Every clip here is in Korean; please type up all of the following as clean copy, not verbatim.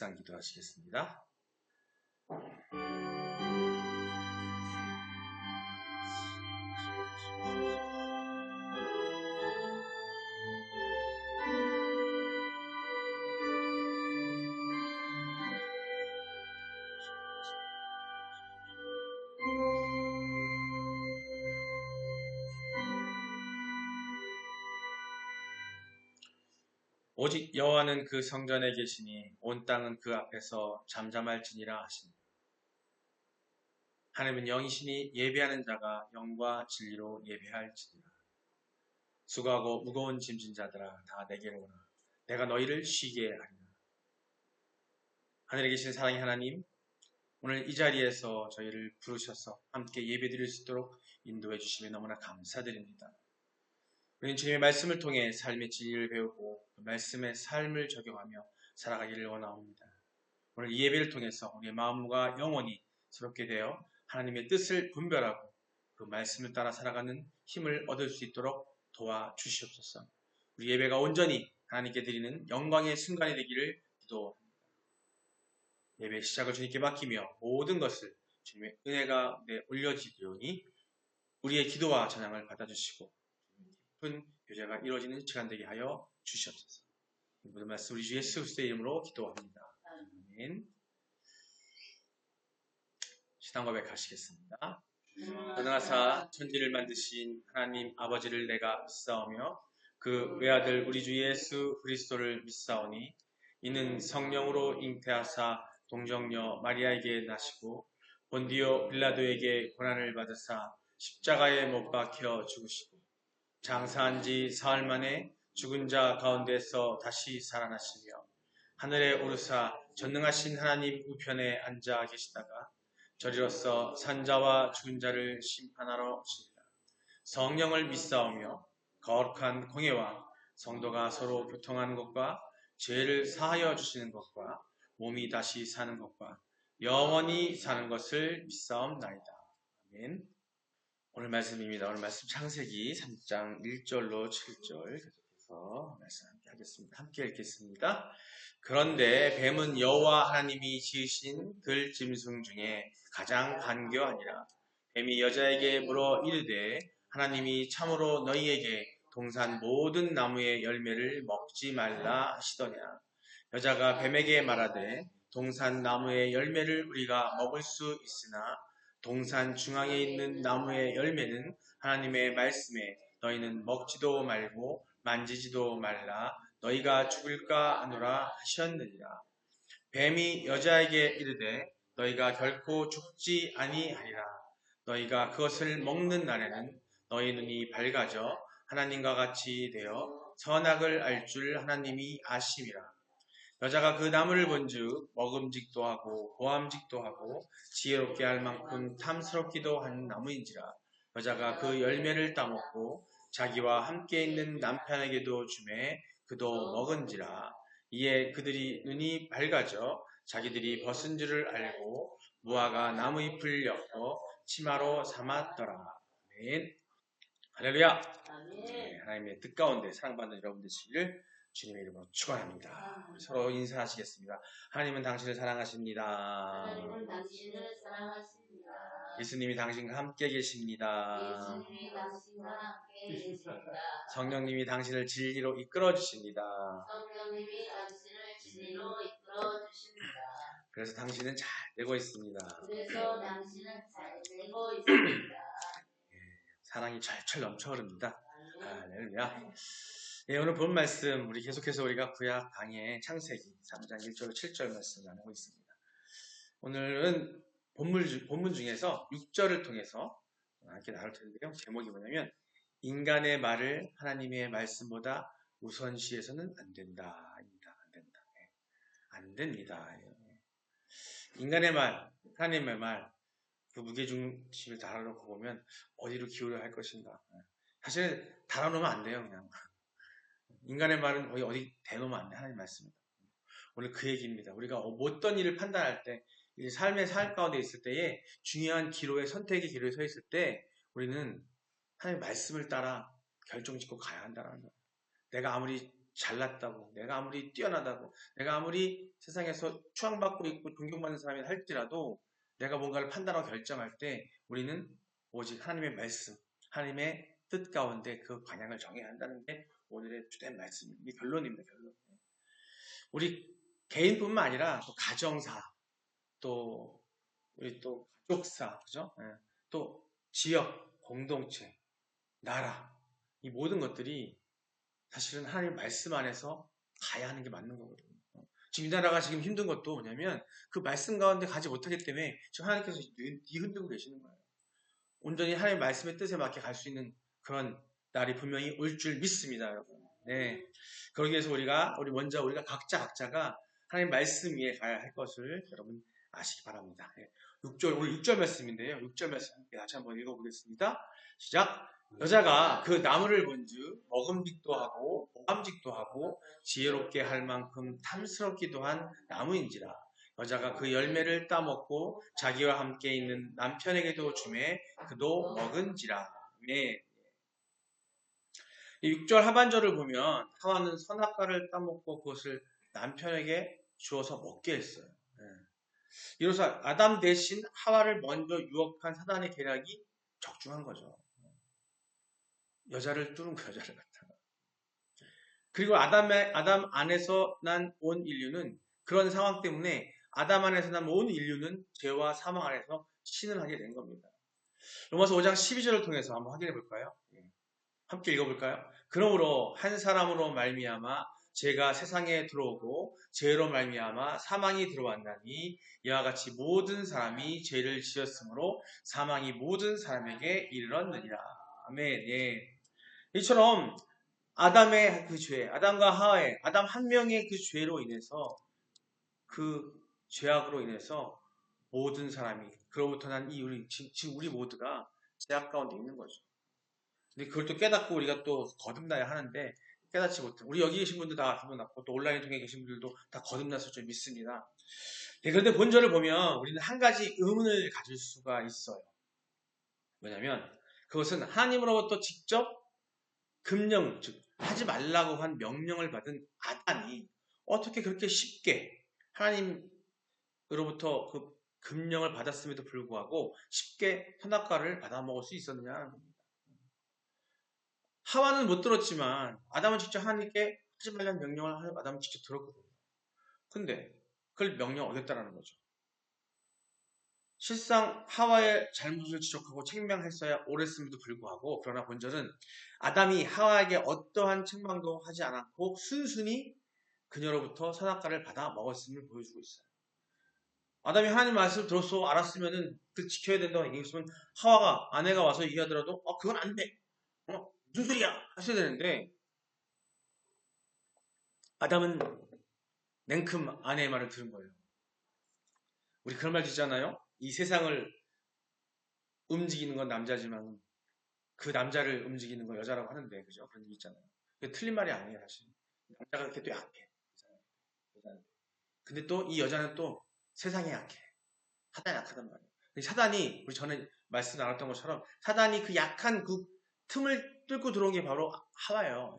묵상 기도하시겠습니다. 오직 여호와는 그 성전에 계시니 온 땅은 그 앞에서 잠잠할지니라 하시니 하나님은 영이시니 예배하는 자가 영과 진리로 예배할지니라. 수고하고 무거운 짐진 자들아 다 내게로 오라. 내가 너희를 쉬게 하리라. 하늘에 계신 사랑의 하나님, 오늘 이 자리에서 저희를 부르셔서 함께 예배드릴 수 있도록 인도해 주시며 너무나 감사드립니다. 우리는 주님의 말씀을 통해 삶의 진리를 배우고 그 말씀의 삶을 적용하며 살아가기를 원하옵니다. 오늘 이 예배를 통해서 우리의 마음과 영혼이 새롭게 되어 하나님의 뜻을 분별하고 그 말씀을 따라 살아가는 힘을 얻을 수 있도록 도와주시옵소서. 우리 예배가 온전히 하나님께 드리는 영광의 순간이 되기를 기도합니다. 예배 시작을 주님께 맡기며 모든 것을 주님의 은혜가 올려지리오니 우리의 기도와 찬양을 받아주시고 깊은 교제가 이루어지는 시간 되게 하여 주시옵소서. 모든 말씀 우리 주 예수 그리스도의 이름으로 기도합니다. 아멘. 신앙 고백하시겠습니다. 전능하사 천지를 만드신 하나님 아버지를 내가 믿사오며 그 외아들 우리 주 예수 그리스도를 믿사오니 이는 성령으로 잉태하사 동정녀 마리아에게 나시고 본디오 빌라도에게 고난을 받으사 십자가에 못 박혀 죽으시고 장사한 지 사흘 만에 죽은 자 가운데서 다시 살아나시며 하늘에 오르사 전능하신 하나님 우편에 앉아 계시다가 저리로서 산자와 죽은 자를 심판하러 오시리라. 성령을 믿사오며 거룩한 공예와 성도가 서로 교통하는 것과 죄를 사하여 주시는 것과 몸이 다시 사는 것과 영원히 사는 것을 믿사옵나이다. 아멘. 오늘 말씀입니다. 오늘 말씀 창세기 3장 1절로 7절 계속해서 말씀 함께 하겠습니다. 함께 읽겠습니다. 그런데 뱀은 여호와 하나님이 지으신 들짐승 중에 가장 간교하니라. 뱀이 여자에게 물어 이르되 하나님이 참으로 너희에게 동산 모든 나무의 열매를 먹지 말라 하시더냐. 여자가 뱀에게 말하되 동산 나무의 열매를 우리가 먹을 수 있으나 동산 중앙에 있는 나무의 열매는 하나님의 말씀에 너희는 먹지도 말고 만지지도 말라 너희가 죽을까 하노라 하셨느니라. 뱀이 여자에게 이르되 너희가 결코 죽지 아니하리라. 너희가 그것을 먹는 날에는 너희 눈이 밝아져 하나님과 같이 되어 선악을 알 줄 하나님이 아심이라. 여자가 그 나무를 본즉 먹음직도 하고 보암직도 하고 지혜롭게 할 만큼 탐스럽기도 한 나무인지라. 여자가 그 열매를 따먹고 자기와 함께 있는 남편에게도 주매 그도 먹은지라. 이에 그들이 눈이 밝아져 자기들이 벗은 줄을 알고 무화과 나무잎을 엮어 치마로 삼았더라. 아멘. 할렐루야. 네, 하나님의 뜻 가운데 사랑받는 여러분 되시기를 주님의 이름으로 축원합니다. 서로 인사하시겠습니다. 하나님은 당신을 사랑하십니다. 하나님은 당신을 사랑하십니다. 예수님이 당신과 함께 계십니다. 예수님이 당신과 함께 계십니다. 성령님이 당신을 진리로 이끌어 주십니다. 성령님이 당신을 진리로 이끌어 주십니다. 그래서 당신은 잘 되고 있습니다. 그래서 당신은 잘 되고 있습니다. 사랑이 철철 넘쳐 흐릅니다. 할렐루야. 네, 오늘 본 말씀 우리 계속해서 우리가 구약 강의 창세기 3장 1절로 7절 말씀 나누고 있습니다. 오늘은 본문 중에서 6절을 통해서 함께 나눌 텐데요. 제목이 뭐냐면 인간의 말을 하나님의 말씀보다 우선시해서는 안 된다. 안 된다. 안 됩니다. 인간의 말, 하나님의 말, 그 무게중심을 달아놓고 보면 어디로 기울여야 할 것인가. 사실 달아놓으면 안 돼요. 그냥 인간의 말은 어디 대놓으면 안 돼. 하나님 말씀입니다. 오늘 그 얘기입니다. 우리가 어떤 일을 판단할 때 삶의 살 가운데 있을 때에 중요한 기로에 선택의 기로에 서 있을 때 우리는 하나님 말씀을 따라 결정짓고 가야 한다는 거예요. 내가 아무리 잘났다고, 내가 아무리 뛰어나다고, 내가 아무리 세상에서 추앙받고 있고 존경받는 사람이 할지라도 내가 뭔가를 판단하고 결정할 때 우리는 오직 하나님의 말씀, 하나님의 뜻 가운데 그 방향을 정해야 한다는 게 오늘의 주된 말씀입니다. 이게 결론입니다. 결론. 우리 개인뿐만 아니라 또 가정사, 또 우리 또 가족사, 그죠? 예. 또 지역, 공동체, 나라, 이 모든 것들이 사실은 하나님 말씀 안에서 가야 하는 게 맞는 거거든요. 지금 이 나라가 지금 힘든 것도 뭐냐면 그 말씀 가운데 가지 못하기 때문에 지금 하나님께서 뒤흔들고 계시는 거예요. 온전히 하나님 말씀의 뜻에 맞게 갈 수 있는 그런 날이 분명히 올 줄 믿습니다, 여러분. 네. 그러기 위해서 우리가 각자가 하나님 말씀 위에 가야 할 것을 여러분 아시기 바랍니다. 네. 오늘 6절 말씀인데요. 6절 말씀 함께 다시 한번 읽어보겠습니다. 시작. 여자가 그 나무를 본즉 먹음직도 하고 보감직도 하고 지혜롭게 할 만큼 탐스럽기도 한 나무인지라. 여자가 그 열매를 따먹고 자기와 함께 있는 남편에게도 주매 그도 먹은지라. 네. 6절 하반절을 보면 하와는 선악과를 따먹고 그것을 남편에게 주어서 먹게 했어요. 네. 이로써 아담 대신 하와를 먼저 유혹한 사단의 계략이 적중한 거죠. 여자를 뚫은 거, 여자를 갖다가. 그리고 아담 안에서 난 온 인류는 그런 상황 때문에 아담 안에서 난 온 인류는 죄와 사망 안에서 신을 하게 된 겁니다. 로마서 5장 12절을 통해서 한번 확인해 볼까요? 함께 읽어볼까요? 그러므로 한 사람으로 말미암아 죄가 세상에 들어오고 죄로 말미암아 사망이 들어왔나니 이와 같이 모든 사람이 죄를 지었으므로 사망이 모든 사람에게 이르렀느니라. 아멘. 예. 이처럼 아담의 그 죄, 아담과 하와의, 아담 한 명의 그 죄로 인해서, 그 죄악으로 인해서 모든 사람이, 그로부터 난 지금 우리 모두가 죄악 가운데 있는 거죠. 근데 그걸 또 깨닫고 우리가 또 거듭나야 하는데, 깨닫지 못해. 우리 여기 계신 분들 다 거듭났고, 또 온라인 통해 계신 분들도 다 거듭났을 줄 믿습니다. 네, 그런데 본절을 보면 우리는 한 가지 의문을 가질 수가 있어요. 뭐냐면, 그것은 하나님으로부터 직접 금령, 즉 하지 말라고 한 명령을 받은 아담이 어떻게 그렇게 쉽게 하나님으로부터 그 금령을 받았음에도 불구하고 쉽게 선악과를 받아 먹을 수 있었느냐는 겁니다. 하와는 못 들었지만 아담은 직접 하나님께 하지 말라는 명령을 아담은 직접 들었거든요. 근데 그걸 명령 어겼다라는 거죠. 실상 하와의 잘못을 지적하고 책망했어야 옳았음에도 불구하고, 그러나 본절은 아담이 하와에게 어떠한 책망도 하지 않았고 순순히 그녀로부터 선악과를 받아 먹었음을 보여주고 있어요. 아담이 하나님 말씀을 들었어 알았으면은 그 지켜야 된다고 얘기했으면 하와가 아내가 와서 얘기하더라도 그건 안 돼. 무슨 소리야 하셔야 되는데, 아담은 냉큼 아내의 말을 들은 거예요. 우리 그런 말 듣잖아요. 이 세상을 움직이는 건 남자지만 그 남자를 움직이는 건 여자라고 하는데, 그죠? 그런 얘기 있잖아요. 그게 틀린 말이 아니에요, 사실. 남자가 그렇게 또 약해. 근데 또 이 여자는 또 세상에 약해. 사단이 약하단 말이에요. 사단이, 우리 전에 말씀 나눴던 것처럼 사단이 그 약한 그 틈을 뚫고 들어온 게 바로 하와예요.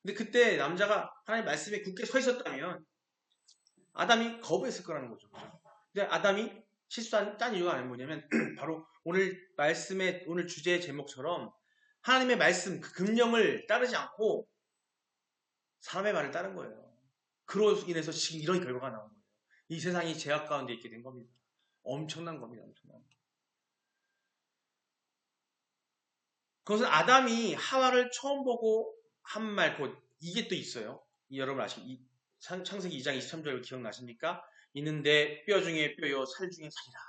근데 그때 남자가 하나님 말씀에 굳게 서 있었다면 아담이 거부했을 거라는 거죠. 근데 아담이 실수한 딴 이유가 아니면 뭐냐면 바로 오늘 말씀의 오늘 주제의 제목처럼 하나님의 말씀 그 금령을 따르지 않고 사람의 말을 따른 거예요. 그로 인해서 지금 이런 결과가 나온 거예요. 이 세상이 죄악 가운데 있게 된 겁니다. 엄청난 겁니다. 엄청난 겁니다. 그것은 아담이 하와를 처음 보고 한 말, 이게 또 있어요. 여러분 창세기 2장 23절 기억나십니까? 있는데 뼈 중에 뼈요 살 중에 살이라.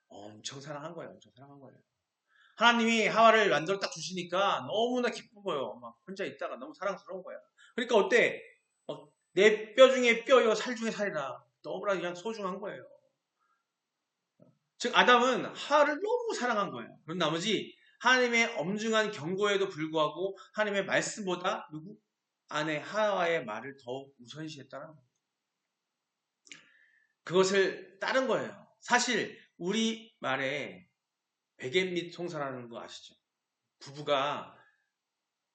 엄청 사랑한 거예요. 엄청 사랑한 거예요. 하나님이 하와를 만들어 딱 주시니까 너무나 기쁜 거예요. 막 혼자 있다가 너무 사랑스러운 거야. 그러니까 어때? 내 뼈 중에 뼈요 살 중에 살이라. 너무나 그냥 소중한 거예요. 즉 아담은 하와를 너무 사랑한 거예요. 그런 나머지 하나님의 엄중한 경고에도 불구하고 하나님의 말씀보다 아내 하와의 말을 더 우선시했다는 거예요. 그것을 따른 거예요. 사실 우리 말에 베갯 및 송사라는 거 아시죠? 부부가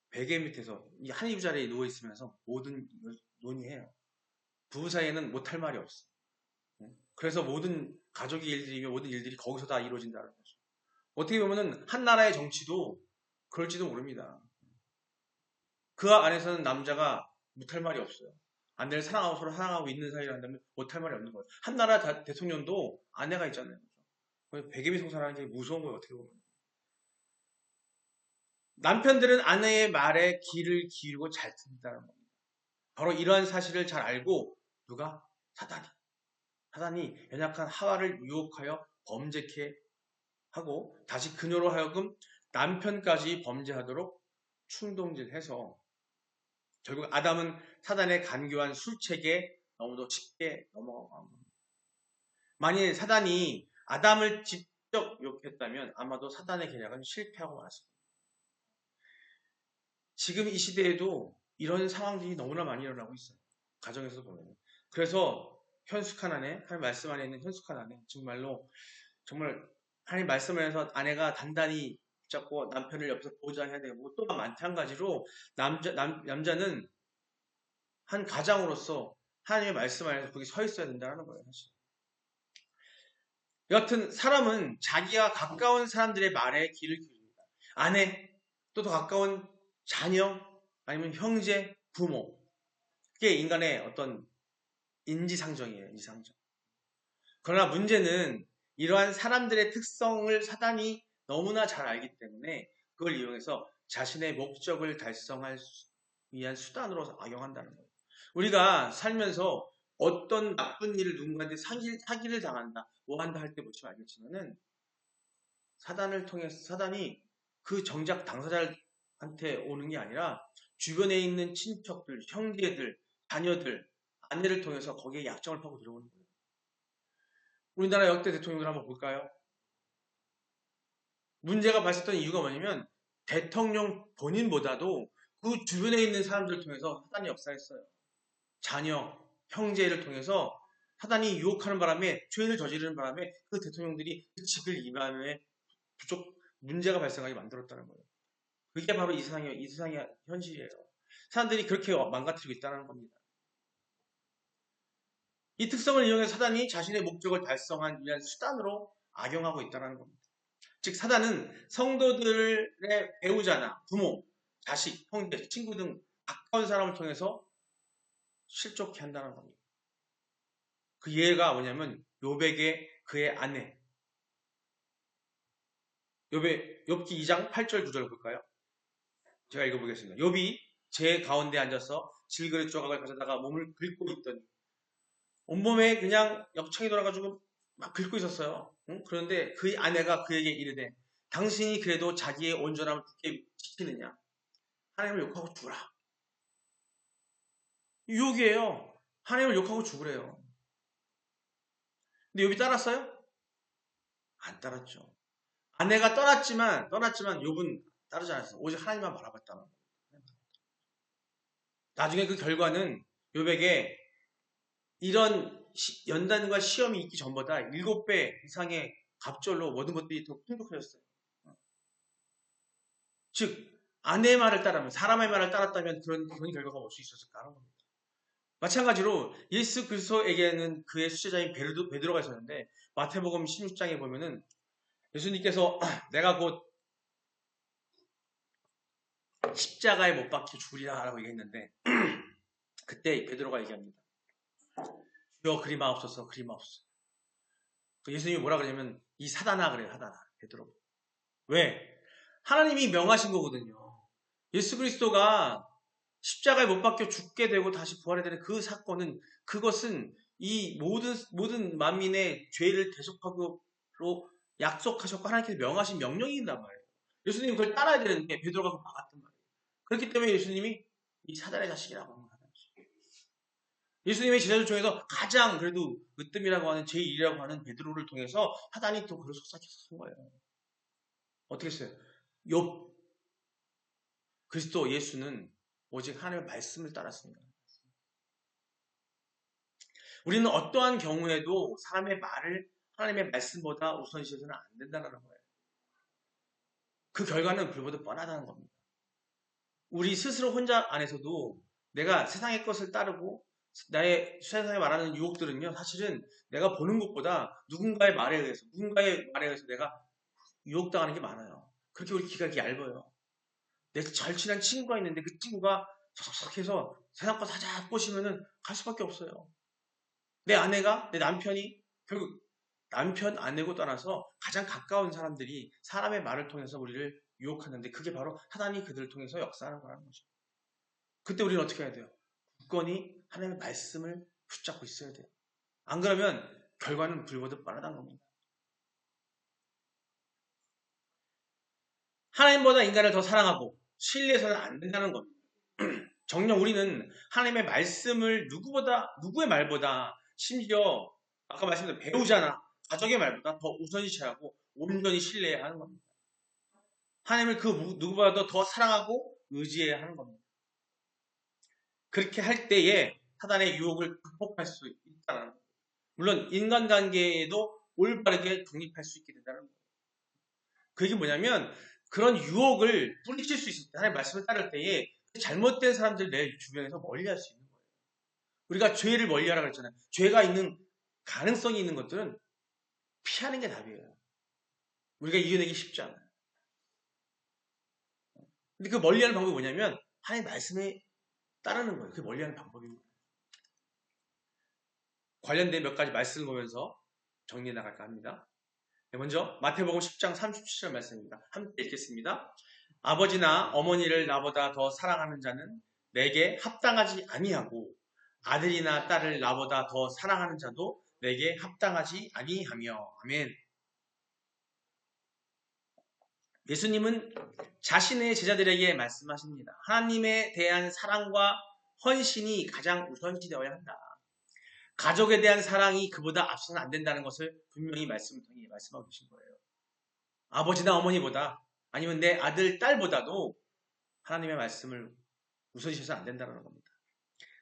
베개 밑에서 이 한이부 자리에 누워 있으면서 모든 논의해요. 부부 사이에는 못할 말이 없어. 그래서 모든 가족의 일들이며 모든 일들이 거기서 다 이루어진다는 거죠. 어떻게 보면은 한 나라의 정치도 그럴지도 모릅니다. 그 안에서는 남자가 못할 말이 없어요. 아내를 사랑하고 서로 사랑하고 있는 사이를 한다면 못할 말이 없는 거예요. 한 나라 대통령도 아내가 있잖아요. 베개비 성사라는 게 무서운 거예요. 어떻게 보면. 남편들은 아내의 말에 귀를 기울이고 잘 듣는다는 겁니다. 바로 이러한 사실을 잘 알고 누가? 사단이 연약한 하와를 유혹하여 범죄케 하고 다시 그녀로 하여금 남편까지 범죄하도록 충동질해서 결국 아담은 사단의 간교한 술책에 너무도 쉽게 넘어간 겁니다. 만일 사단이 아담을 직접 유혹했다면 아마도 사단의 계략은 실패하고 말았을 겁니다. 지금 이 시대에도 이런 상황들이 너무나 많이 일어나고 있어요. 가정에서 보면. 그래서 현숙한 아내, 하나님 말씀 안에 있는 현숙한 아내, 정말로 정말 하나님 말씀 안에서 아내가 단단히 붙잡고 남편을 옆에서 보호자해야 되고 또 마찬가지로 남자는 한 가장으로서 하나님의 말씀 안에서 거기 서 있어야 된다는 거예요. 사실. 여하튼 사람은 자기와 가까운 사람들의 말에 귀를 기울입니다. 아내, 또 더 가까운 자녀, 아니면 형제, 부모. 그게 인간의 어떤 인지상정이에요. 인지상정. 그러나 문제는 이러한 사람들의 특성을 사단이 너무나 잘 알기 때문에 그걸 이용해서 자신의 목적을 달성할 위한 수단으로 악용한다는 거예요. 우리가 살면서 어떤 나쁜 일을 누군가한테 사기를 당한다, 뭐 한다 할 때 보시면 알겠지만은 사단이 그 정작 당사자한테 오는 게 아니라 주변에 있는 친척들, 형제들, 자녀들, 아내를 통해서 거기에 약점을 파고 들어오는 거예요. 우리나라 역대 대통령들 한번 볼까요? 문제가 발생했던 이유가 뭐냐면 대통령 본인보다도 그 주변에 있는 사람들을 통해서 사단이 역사했어요. 자녀, 형제를 통해서 사단이 유혹하는 바람에 죄를 저지르는 바람에 그 대통령들이 그 직을 임함에 부족 문제가 발생하게 만들었다는 거예요. 그게 바로 이 세상의 현실이에요. 사람들이 그렇게 망가뜨리고 있다는 겁니다. 이 특성을 이용해 사단이 자신의 목적을 달성한 위한 수단으로 악용하고 있다는 겁니다. 즉 사단은 성도들의 배우자나 부모, 자식, 형제, 친구 등 가까운 사람을 통해서 실족케 한다는 겁니다. 그 예가 뭐냐면 욥에게 그의 아내 욥기 2장 8절 9절 볼까요? 제가 읽어보겠습니다. 욥이 제 가운데 앉아서 질그릇 조각을 가져다가 몸을 긁고 있더니 온몸에 그냥 역청이 돌아가지고 막 긁고 있었어요. 응? 그런데 그의 아내가 그에게 이르되 당신이 그래도 자기의 온전함을 굳게 지키느냐? 하나님을 욕하고 죽으라. 유혹이에요. 하나님을 욕하고 죽으래요. 근데 욥이 따랐어요? 안 따랐죠. 아내가 떠났지만 욥은 따르지 않았어요. 오직 하나님만 바라봤다는 거예요. 나중에 그 결과는 욥에게 이런 연단과 시험이 있기 전보다 7배 이상의 갑절로 모든 것들이 더 풍족해졌어요. 즉 아내의 말을 따르면 사람의 말을 따랐다면 그런 결과가 올 수 있었을까 하는 겁니다. 마찬가지로 예수 그리스도에게는 그의 수제자인 베드로가 있었는데 마태복음 16장에 보면은 예수님께서 내가 곧 십자가에 못 박혀 죽으리라 라고 얘기했는데 그때 베드로가 얘기합니다. 주여 그리 마옵소서 그리 마옵소서. 예수님이 뭐라 그러냐면 이 사단아 그래요. 사단아 베드로. 왜? 하나님이 명하신 거거든요. 예수 그리스도가 십자가에 못 박혀 죽게 되고 다시 부활해야 되는 그 사건은 그것은 이 모든 만민의 죄를 대속하고로 약속하셨고 하나님께서 명하신 명령이란 말이에요. 예수님이 그걸 따라야 되는데 베드로가 그걸 막았단 말이에요. 그렇기 때문에 예수님이 이 사단의 자식이라고 하는 거예요. 예수님의 제자들 중에서 가장 그래도 으뜸이라고 하는 제1이라고 하는 베드로를 통해서 사단이 또 그걸 속삭여서 쓴 거예요. 어떻게 했어요? 그리스도 예수는 오직 하나님의 말씀을 따랐습니다. 우리는 어떠한 경우에도 사람의 말을 하나님의 말씀보다 우선시해서는 안 된다는 거예요. 그 결과는 불보듯 뻔하다는 겁니다. 우리 스스로 혼자 안에서도 내가 세상의 것을 따르고 나의 세상에 말하는 유혹들은요, 사실은 내가 보는 것보다 누군가의 말에 의해서 내가 유혹당하는 게 많아요. 그렇게 우리 귀가 이렇게 얇아요. 내 잘 친한 친구가 있는데 그 친구가 석석석 해서 세상 거 사자 꼬시면은 갈 수밖에 없어요. 내 아내가, 내 남편이, 결국 남편, 아내고 떠나서 가장 가까운 사람들이 사람의 말을 통해서 우리를 유혹하는데 그게 바로 사단이 그들을 통해서 역사하는 거라는 거죠. 그때 우리는 어떻게 해야 돼요? 굳건히 하나님의 말씀을 붙잡고 있어야 돼요. 안 그러면 결과는 불보듯 뻔하다는 겁니다. 하나님보다 인간을 더 사랑하고 신뢰해서는 안 된다는 겁니다. 정녕 우리는 하나님의 말씀을 누구의 말보다 심지어 아까 말씀드린 배우자나 가족의 말보다 더 우선시하고 온전히 신뢰해야 하는 겁니다. 하나님을 그 누구보다도 더 사랑하고 의지해야 하는 겁니다. 그렇게 할 때에 사단의 유혹을 극복할 수 있다는 겁니다. 물론 인간관계에도 올바르게 독립할 수 있게 된다는 겁니다. 그게 뭐냐면 그런 유혹을 뿌리칠 수 있을 때 하나님의 말씀을 따를 때에 잘못된 사람들 내 주변에서 멀리할 수 있는 거예요. 우리가 죄를 멀리하라고 그랬잖아요. 죄가 있는 가능성이 있는 것들은 피하는 게 답이에요. 우리가 이겨내기 쉽지 않아요. 근데 그 멀리하는 방법이 뭐냐면 하나님의 말씀에 따르는 거예요. 그게 멀리하는 방법입니다. 관련된 몇 가지 말씀을 보면서 정리해 나갈까 합니다. 먼저 마태복음 10장 37절 말씀입니다. 함께 읽겠습니다. 아버지나 어머니를 나보다 더 사랑하는 자는 내게 합당하지 아니하고 아들이나 딸을 나보다 더 사랑하는 자도 내게 합당하지 아니하며. 아멘. 예수님은 자신의 제자들에게 말씀하십니다. 하나님에 대한 사랑과 헌신이 가장 우선시되어야 한다. 가족에 대한 사랑이 그보다 앞서는 안 된다는 것을 분명히 말씀을 통해 말씀하고 계신 거예요. 아버지나 어머니보다 아니면 내 아들, 딸보다도 하나님의 말씀을 우선시해서는 안 된다는 겁니다.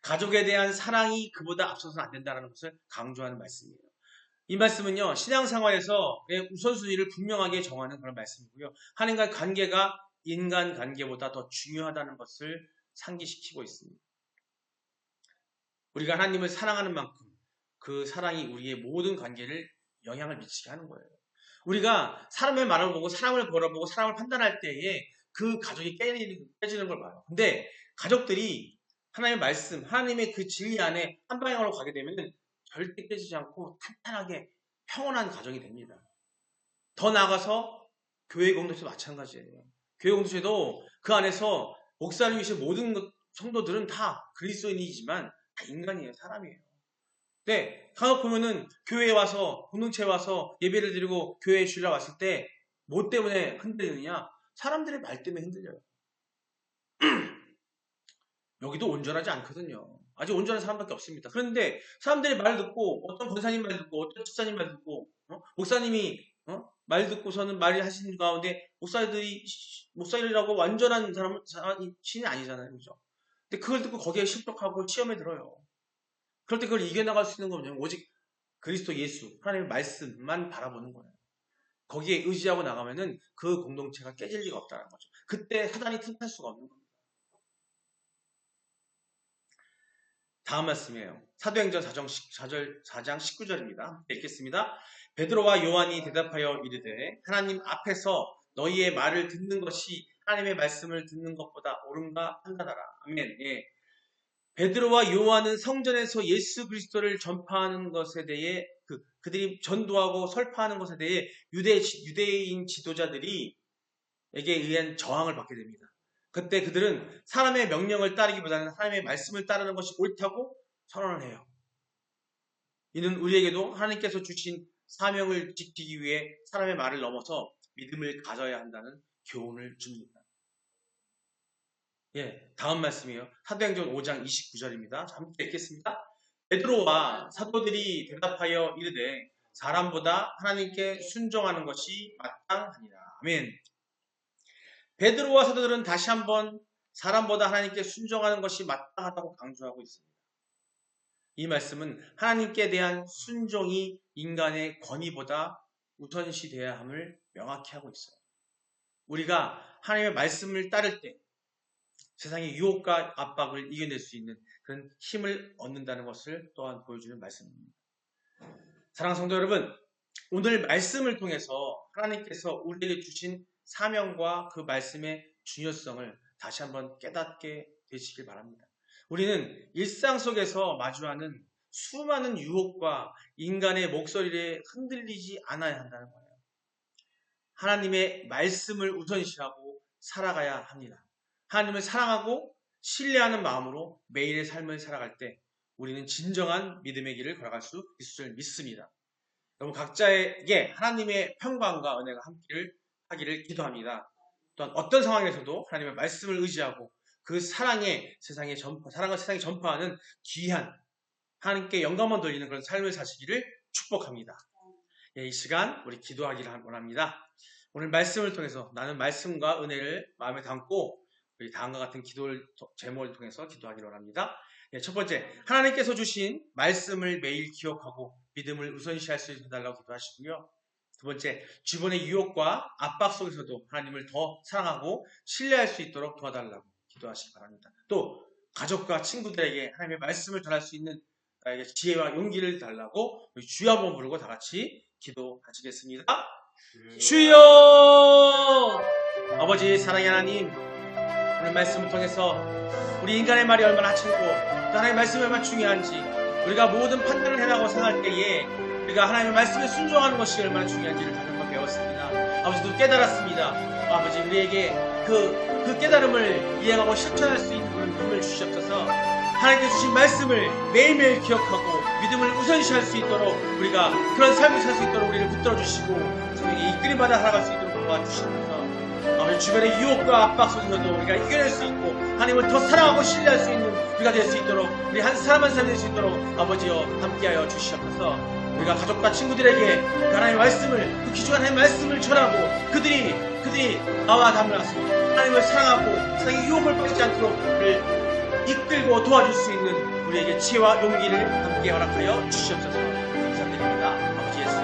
가족에 대한 사랑이 그보다 앞서서는 안 된다는 것을 강조하는 말씀이에요. 이 말씀은요, 신앙생활에서의 우선순위를 분명하게 정하는 그런 말씀이고요. 하나님과의 관계가 인간 관계보다 더 중요하다는 것을 상기시키고 있습니다. 우리가 하나님을 사랑하는 만큼 그 사랑이 우리의 모든 관계를 영향을 미치게 하는 거예요. 우리가 사람의 말을 보고 사람을 걸어보고 사람을 판단할 때에 그 가족이 깨지는 걸 봐요. 근데 가족들이 하나님의 말씀, 하나님의 그 진리 안에 한 방향으로 가게 되면 절대 깨지지 않고 튼튼하게 평온한 가정이 됩니다. 더 나아가서 교회 공동체도 마찬가지예요. 교회 공동체도 그 안에서 목사님이신 모든 성도들은 다 그리스도인이지만 다 인간이에요. 사람이에요. 네, 간혹 보면은 교회에 와서 공동체에 와서 예배를 드리고 교회에 주일날 왔을 때 뭐 때문에 흔들리느냐? 사람들의 말 때문에 흔들려요. 여기도 온전하지 않거든요. 아직 온전한 사람밖에 없습니다. 그런데 사람들이 말 듣고 어떤 권사님 말 듣고 어떤 집사님 말 듣고 목사님이 말 듣고서는 말을 하시는 가운데 목사들이라고 완전한 사람이 신이 아니잖아요. 그죠? 근데 그걸 듣고 거기에 실족하고 시험에 들어요. 그럴 때 그걸 이겨나갈 수 있는 건 뭐냐면 오직 그리스도 예수, 하나님의 말씀만 바라보는 거예요. 거기에 의지하고 나가면은 그 공동체가 깨질 리가 없다는 거죠. 그때 사단이 틈탈 수가 없는 겁니다. 다음 말씀이에요. 사도행전 4장 19절입니다. 읽겠습니다. 베드로와 요한이 대답하여 이르되 하나님 앞에서 너희의 말을 듣는 것이 하나님의 말씀을 듣는 것보다 옳은가 판단하라. 아멘. 예. 베드로와 요한은 성전에서 예수 그리스도를 전파하는 것에 대해 그들이 전도하고 설파하는 것에 대해 유대인 지도자들이 에게 의한 저항을 받게 됩니다. 그때 그들은 사람의 명령을 따르기보다는 하나님의 말씀을 따르는 것이 옳다고 선언을 해요. 이는 우리에게도 하나님께서 주신 사명을 지키기 위해 사람의 말을 넘어서 믿음을 가져야 한다는 교훈을 줍니다. 예, 다음 말씀이에요. 사도행전 5장 29절입니다. 함께 읽겠습니다. 베드로와 사도들이 대답하여 이르되 사람보다 하나님께 순종하는 것이 마땅하니라. 아멘. 베드로와 사도들은 다시 한번 사람보다 하나님께 순종하는 것이 마땅하다고 강조하고 있습니다. 이 말씀은 하나님께 대한 순종이 인간의 권위보다 우선시되어야 함을 명확히 하고 있어요. 우리가 하나님의 말씀을 따를 때 세상의 유혹과 압박을 이겨낼 수 있는 그런 힘을 얻는다는 것을 또한 보여주는 말씀입니다. 사랑하는 성도 여러분, 오늘 말씀을 통해서 하나님께서 우리에게 주신 사명과 그 말씀의 중요성을 다시 한번 깨닫게 되시길 바랍니다. 우리는 일상 속에서 마주하는 수많은 유혹과 인간의 목소리에 흔들리지 않아야 한다는 거예요. 하나님의 말씀을 우선시하고 살아가야 합니다. 하나님을 사랑하고 신뢰하는 마음으로 매일의 삶을 살아갈 때 우리는 진정한 믿음의 길을 걸어갈 수 있을 줄 믿습니다. 여러분 각자에게 하나님의 평강과 은혜가 함께를 하기를 기도합니다. 또한 어떤 상황에서도 하나님의 말씀을 의지하고 그 사랑을 세상에 전파하는 귀한 하나님께 영광만 돌리는 그런 삶을 사시기를 축복합니다. 이 시간 우리 기도하기를 원합니다. 오늘 말씀을 통해서 나는 말씀과 은혜를 마음에 담고 우리 다음과 같은 기도를 제목을 통해서 기도하기를 원합니다. 첫 번째, 하나님께서 주신 말씀을 매일 기억하고 믿음을 우선시할 수 있게 해달라고 기도하시고요. 두 번째, 주변의 유혹과 압박 속에서도 하나님을 더 사랑하고 신뢰할 수 있도록 도와달라고 기도하시기 바랍니다. 또 가족과 친구들에게 하나님의 말씀을 전할 수 있는 지혜와 용기를 달라고 우리 주여 한번 부르고 다 같이 기도하시겠습니다. 주여! 아버지 사랑의 하나님, 오늘 말씀을 통해서 우리 인간의 말이 얼마나 하찮고 또 하나님의 말씀이 얼마나 중요한지 우리가 모든 판단을 해나가고 생각할 때에 우리가 하나님의 말씀에 순종하는 것이 얼마나 중요한지를 다시 한번 배웠습니다. 아버지도 깨달았습니다. 아버지 우리에게 그 깨달음을 이행하고 실천할 수 있는 힘을 주시옵소서. 하나님께 주신 말씀을 매일매일 기억하고 믿음을 우선시할 수 있도록 우리가 그런 삶을 살 수 있도록 우리를 붙들어 주시고 성령의 이끌림받아 살아갈 수 있도록 도와주시면서 아버지 주변의 유혹과 압박 속에서도 우리가 이겨낼 수 있고 하나님을 더 사랑하고 신뢰할 수 있는 우리가 될 수 있도록 우리 한 사람 한 사람 될 수 있도록 아버지여 함께하여 주시옵소서. 우리가 가족과 친구들에게 하나님의 말씀을 그 귀중한 하나님의 말씀을 전하고 그들이 나와 담나서 하나님을 사랑하고 세상의 유혹을 빠지지 않도록 우리를 이끌고 도와줄 수 있는 우리에게 지혜와 용기를 함께 허락하여 주시옵소서. 감사드립니다. 아버지 예수.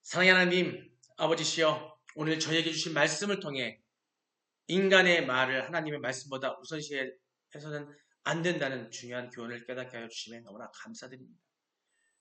사랑의 하나님, 아버지시여, 오늘 저에게 주신 말씀을 통해 인간의 말을 하나님의 말씀보다 우선시해서는 안 된다는 중요한 교훈을 깨닫게 하여 주심에 너무나 감사드립니다.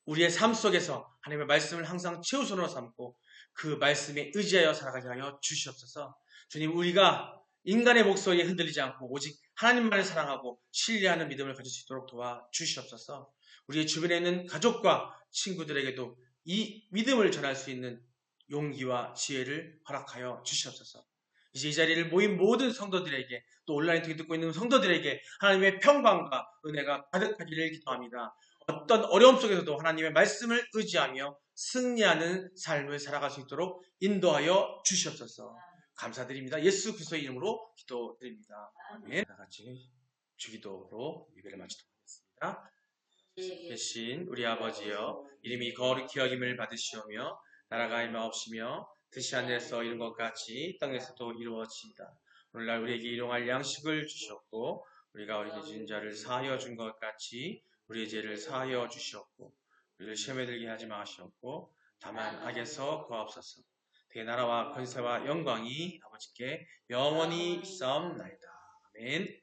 우리의 삶 속에서 하나님의 말씀을 항상 최우선으로 삼고 그 말씀에 의지하여 살아가게 하여 주시옵소서. 주님, 우리가 인간의 목소리에 흔들리지 않고 오직 하나님만을 사랑하고 신뢰하는 믿음을 가질 수 있도록 도와주시옵소서. 우리의 주변에 있는 가족과 친구들에게도 이 믿음을 전할 수 있는 용기와 지혜를 허락하여 주시옵소서. 이제 이 자리를 모인 모든 성도들에게 또 온라인 통해 듣고 있는 성도들에게 하나님의 평강과 은혜가 가득하기를 기도합니다. 어떤 어려움 속에서도 하나님의 말씀을 의지하며 승리하는 삶을 살아갈 수 있도록 인도하여 주시옵소서. 감사드립니다. 예수 그리스도의 이름으로 기도드립니다. 아멘. 다 같이 주기도로 예배를 마치도록 하겠습니다. 계신 우리 아버지여, 이름이 거룩히 여김을 받으시오며 나라가 임하옵시며 뜻이 하늘에서 이룬 것 같이 땅에서도 이루어지이다. 오늘날 우리에게 일용할 양식을 주셨고 우리가 우리 죄진 자를 사하여 준 것 같이 우리의 죄를 사하여 주시옵고 우리를 시험에 들게 하지 마시옵고 다만 악에서 구하옵소서. 대나라와 권세와 영광이 아버지께 영원히 있사옵나이다. 아멘.